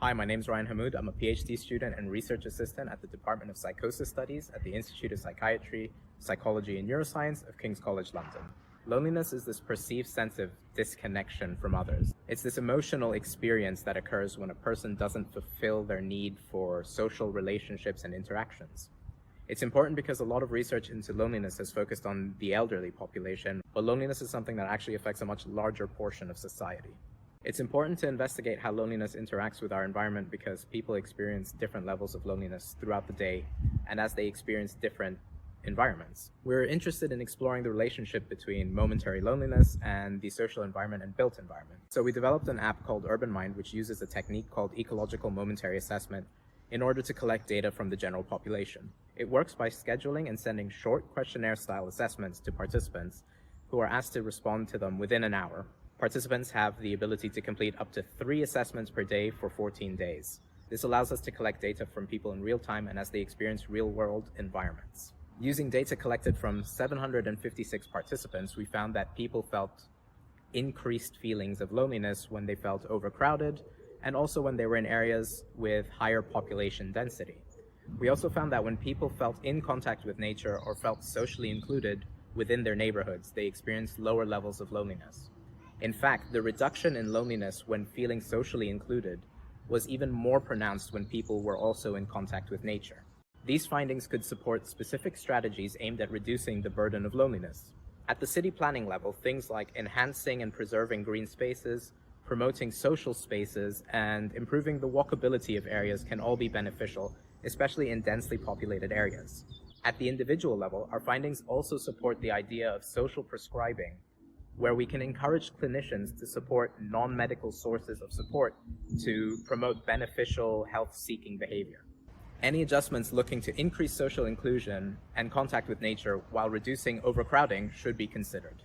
Hi, my name is Ryan Hammoud. I'm a PhD student and research assistant at the Department of Psychosis Studies at the Institute of Psychiatry, Psychology and Neuroscience of King's College London. Loneliness is this perceived sense of disconnection from others. It's this emotional experience that occurs when a person doesn't fulfill their need for social relationships and interactions. It's important because a lot of research into loneliness has focused on the elderly population, but loneliness is something that actually affects a much larger portion of society. It's important to investigate how loneliness interacts with our environment because people experience different levels of loneliness throughout the day and as they experience different environments. We're interested in exploring the relationship between momentary loneliness and the social environment and built environment. So we developed an app called Urban Mind, which uses a technique called ecological momentary assessment in order to collect data from the general population. It works by scheduling and sending short questionnaire-style assessments to participants who are asked to respond to them within an hour. Participants have the ability to complete up to 3 assessments per day for 14 days. This allows us to collect data from people in real time and as they experience real-world environments. Using data collected from 756 participants, we found that people felt increased feelings of loneliness when they felt overcrowded and also when they were in areas with higher population density. We also found that when people felt in contact with nature or felt socially included within their neighborhoods, they experienced lower levels of loneliness. In fact, the reduction in loneliness when feeling socially included was even more pronounced when people were also in contact with nature. These findings could support specific strategies aimed at reducing the burden of loneliness. At the city planning level, things like enhancing and preserving green spaces, promoting social spaces, and improving the walkability of areas can all be beneficial, especially in densely populated areas. At the individual level, our findings also support the idea of social prescribing, where we can encourage clinicians to support non-medical sources of support to promote beneficial health-seeking behavior. Any adjustments looking to increase social inclusion and contact with nature while reducing overcrowding should be considered.